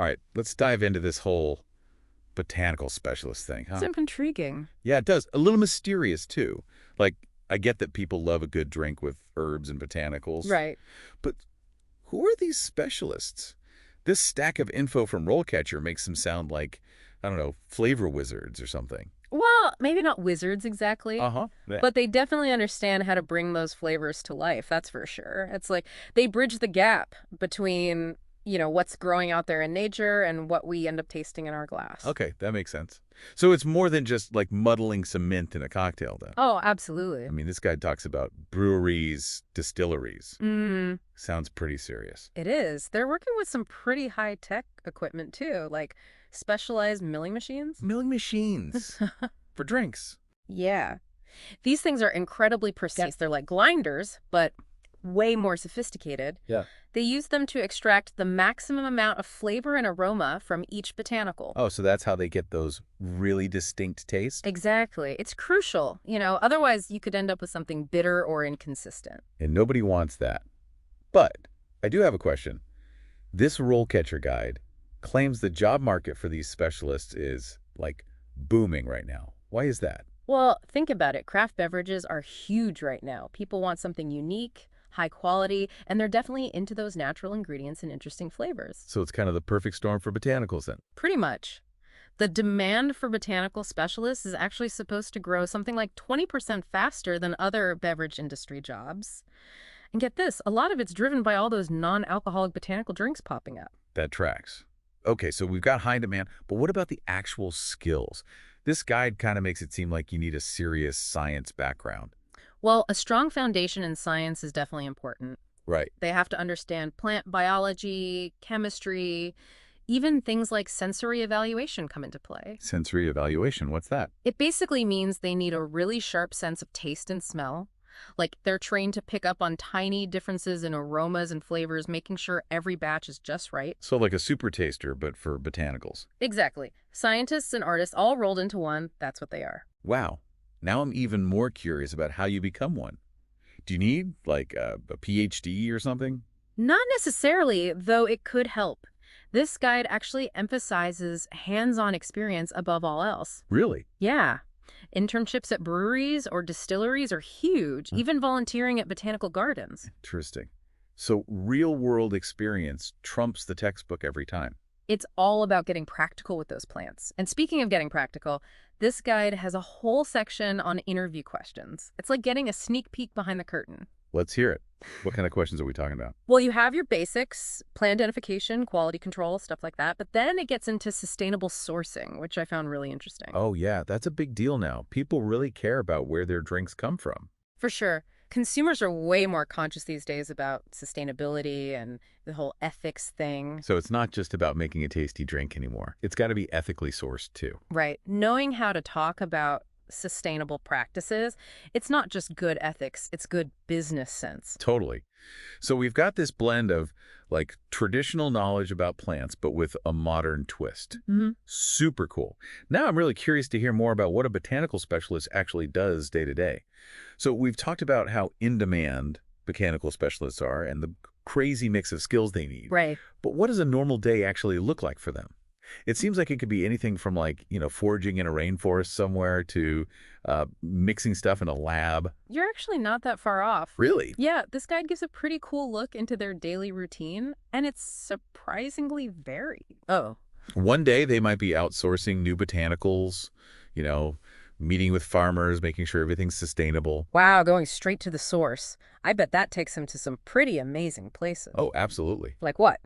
All right, let's dive into this whole botanical specialist thing, huh? It's intriguing. Yeah, it does. A little mysterious, too. Like, I get that people love a good drink with herbs and botanicals. Right. But who are these specialists? This stack of info from RoleCatcher makes them sound like, I don't know, flavor wizards or something. Well, maybe not wizards exactly, Uh-huh. but they definitely understand how to bring those flavors to life, that's for sure. It's like they bridge the gap between, what's growing out there in nature and what we end up tasting in our glass. Okay, that makes sense. So it's more than just like muddling some mint in a cocktail, then. Oh, absolutely. I mean, this guy talks about breweries, distilleries. Mm, Sounds pretty serious. it is. They're working with some pretty high-tech equipment, too, like specialized milling machines. Milling machines for drinks. Yeah. These things are incredibly precise. They're like grinders, but way more sophisticated. Yeah. They use them to extract the maximum amount of flavor and aroma from each botanical. Oh, so that's how they get those really distinct tastes? Exactly. It's crucial. Otherwise you could end up with something bitter or inconsistent. And nobody wants that. But I do have a question. This RoleCatcher guide claims the job market for these specialists is, like, booming right now. Why is that? Well, think about it. Craft beverages are huge right now. People want something unique, high quality, and they're definitely into those natural ingredients and interesting flavors. So it's kind of the perfect storm for botanicals then. Pretty much. The demand for botanical specialists is actually supposed to grow something like 20% faster than other beverage industry jobs. And get this, a lot of it's driven by all those non-alcoholic botanical drinks popping up. That tracks. Okay, so we've got high demand, but what about the actual skills? This guide kind of makes it seem like you need a serious science background. Well, a strong foundation in science is definitely important. Right. They have to understand plant biology, chemistry, even things like sensory evaluation come into play. Sensory evaluation, what's that? It basically means they need a really sharp sense of taste and smell. Like they're trained to pick up on tiny differences in aromas and flavors, making sure every batch is just right. So like a super taster, but for botanicals. Exactly. Scientists and artists all rolled into one, that's what they are. Wow. Now I'm even more curious about how you become one. Do you need, like, a PhD or something? Not necessarily, though it could help. This guide actually emphasizes hands-on experience above all else. Really? Yeah. Internships at breweries or distilleries are huge, even volunteering at botanical gardens. Interesting. So real-world experience trumps the textbook every time. It's all about getting practical with those plants. And speaking of getting practical, this guide has a whole section on interview questions. It's like getting a sneak peek behind the curtain. Let's hear it. What kind of questions are we talking about? Well, you have your basics, plant identification, quality control, stuff like that. But then it gets into sustainable sourcing, which I found really interesting. Oh, yeah, that's a big deal now. People really care about where their drinks come from. For sure. Consumers are way more conscious these days about sustainability and the whole ethics thing. So it's not just about making a tasty drink anymore. It's got to be ethically sourced, too. Right. Knowing how to talk about sustainable practices, it's not just good ethics, it's good business sense. Totally. So we've got this blend of, like, traditional knowledge about plants, but with a modern twist. Mm-hmm. Super cool. Now I'm really curious to hear more about what a botanical specialist actually does day to day. So we've talked about how in-demand botanical specialists are and the crazy mix of skills they need. Right. But what does a normal day actually look like for them? It seems like it could be anything from, like, foraging in a rainforest somewhere to mixing stuff in a lab. You're actually not that far off. Really? Yeah, this guide gives a pretty cool look into their daily routine, and it's surprisingly varied. Oh. One day they might be outsourcing new botanicals, meeting with farmers, making sure everything's sustainable. Wow, going straight to the source. I bet that takes them to some pretty amazing places. Oh, absolutely. Like what?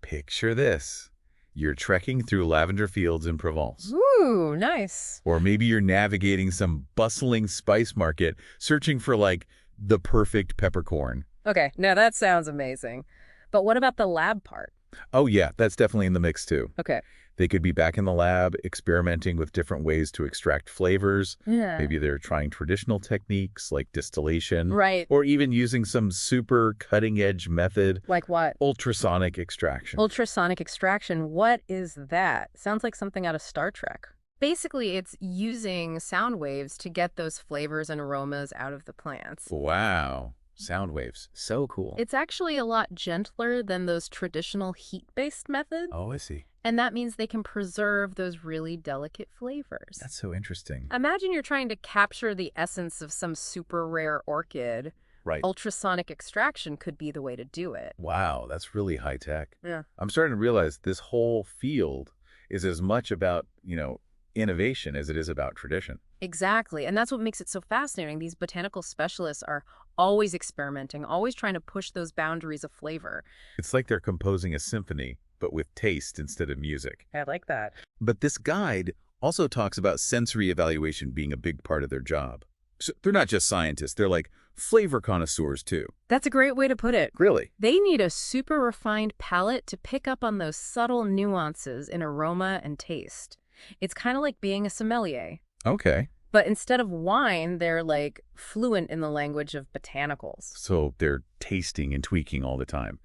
Picture this. You're trekking through lavender fields in Provence. Ooh, nice. Or maybe you're navigating some bustling spice market, searching for, like, the perfect peppercorn. Okay, now that sounds amazing. But what about the lab part? Oh, yeah, that's definitely in the mix, too. Okay. They could be back in the lab experimenting with different ways to extract flavors. Yeah. Maybe they're trying traditional techniques like distillation. Right. Or even using some super cutting-edge method. Like what? Ultrasonic extraction. Ultrasonic extraction. What is that? Sounds like something out of Star Trek. Basically, it's using sound waves to get those flavors and aromas out of the plants. Wow. Sound waves. So cool. It's actually a lot gentler than those traditional heat-based methods. Oh, I see. And that means they can preserve those really delicate flavors. That's so interesting. Imagine you're trying to capture the essence of some super rare orchid. Right. Ultrasonic extraction could be the way to do it. Wow, that's really high tech. Yeah. I'm starting to realize this whole field is as much about, innovation as it is about tradition. Exactly. And that's what makes it so fascinating. These botanical specialists are always experimenting, always trying to push those boundaries of flavor. It's like they're composing a symphony, but with taste instead of music. I like that. But this guide also talks about sensory evaluation being a big part of their job. So they're not just scientists, they're like flavor connoisseurs too. That's a great way to put it. Really? They need a super refined palate to pick up on those subtle nuances in aroma and taste. It's kind of like being a sommelier. Okay. But instead of wine, they're like fluent in the language of botanicals. So they're tasting and tweaking all the time.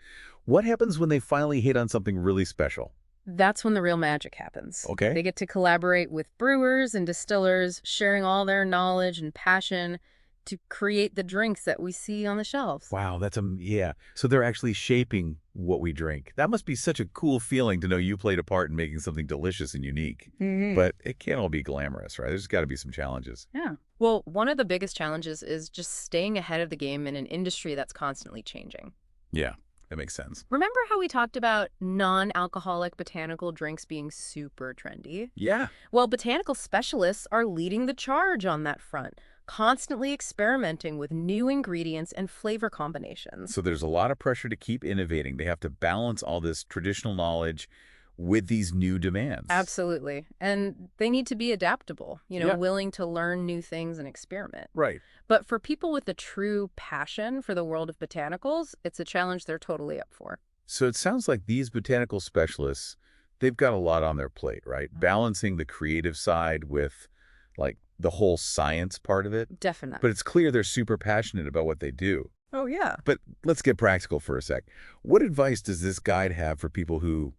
What happens when they finally hit on something really special? That's when the real magic happens. Okay. They get to collaborate with brewers and distillers, sharing all their knowledge and passion to create the drinks that we see on the shelves. Wow, yeah. So they're actually shaping what we drink. That must be such a cool feeling to know you played a part in making something delicious and unique. But it can't all be glamorous, right? There's got to be some challenges. Yeah. Well, one of the biggest challenges is just staying ahead of the game in an industry that's constantly changing. Yeah, that makes sense. Remember how we talked about non-alcoholic botanical drinks being super trendy? Yeah. Well, botanical specialists are leading the charge on that front, constantly experimenting with new ingredients and flavor combinations. So there's a lot of pressure to keep innovating. They have to balance all this traditional knowledge with these new demands. Absolutely. And they need to be adaptable, Yeah. willing to learn new things and experiment. Right. But for people with a true passion for the world of botanicals, it's a challenge they're totally up for. So it sounds like these botanical specialists, they've got a lot on their plate, right? Balancing the creative side with, like, the whole science part of it. Definitely. But it's clear they're super passionate about what they do. Oh, yeah. But let's get practical for a sec. What advice does this guide have for people who,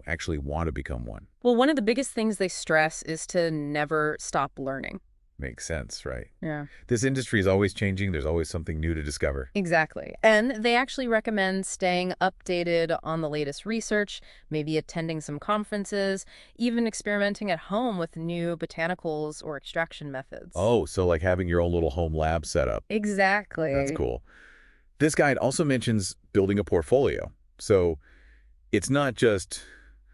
actually want to become one? Well, one of the biggest things they stress is to never stop learning. Makes sense, right? Yeah. This industry is always changing. There's always something new to discover. Exactly. And they actually recommend staying updated on the latest research, maybe attending some conferences, even experimenting at home with new botanicals or extraction methods. Oh, so like having your own little home lab set up. Exactly. That's cool. This guide also mentions building a portfolio. So it's not just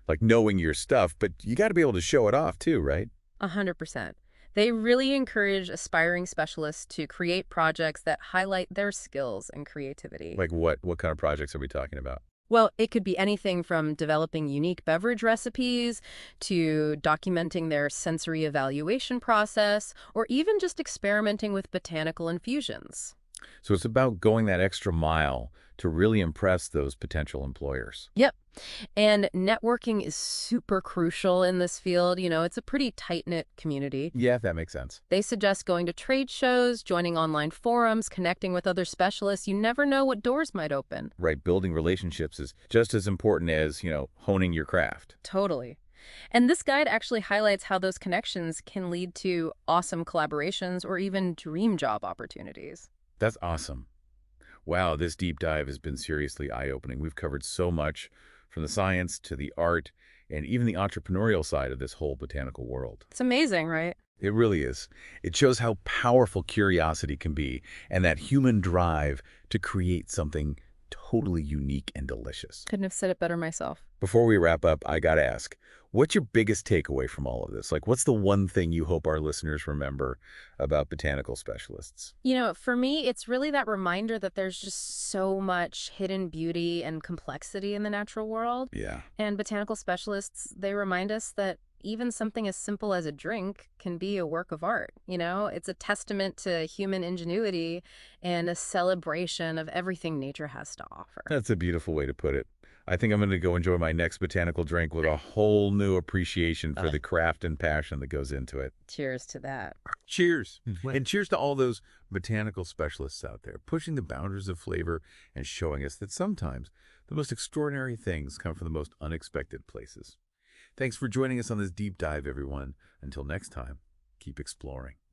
like knowing your stuff, but you got to be able to show it off too, right? 100%. They really encourage aspiring specialists to create projects that highlight their skills and creativity. Like what kind of projects are we talking about? Well, it could be anything from developing unique beverage recipes to documenting their sensory evaluation process, or even just experimenting with botanical infusions. So it's about going that extra mile to really impress those potential employers. Yep. And networking is super crucial in this field. It's a pretty tight-knit community. Yeah, that makes sense. They suggest going to trade shows, joining online forums, connecting with other specialists. You never know what doors might open. Right, building relationships is just as important as, honing your craft. Totally. And this guide actually highlights how those connections can lead to awesome collaborations or even dream job opportunities. That's awesome. Wow, this deep dive has been seriously eye-opening. We've covered so much, from the science to the art and even the entrepreneurial side of this whole botanical world. It's amazing, right? It really is. It shows how powerful curiosity can be and that human drive to create something totally unique and delicious. Couldn't have said it better myself. Before we wrap up, I got to ask, what's your biggest takeaway from all of this? Like, what's the one thing you hope our listeners remember about botanical specialists? For me, it's really that reminder that there's just so much hidden beauty and complexity in the natural world. Yeah. And botanical specialists, they remind us that even something as simple as a drink can be a work of art. It's a testament to human ingenuity and a celebration of everything nature has to offer. That's a beautiful way to put it. I think I'm going to go enjoy my next botanical drink with a whole new appreciation for the craft and passion that goes into it. Cheers to that. Cheers. And cheers to all those botanical specialists out there, pushing the boundaries of flavor and showing us that sometimes the most extraordinary things come from the most unexpected places. Thanks for joining us on this deep dive, everyone. Until next time, keep exploring.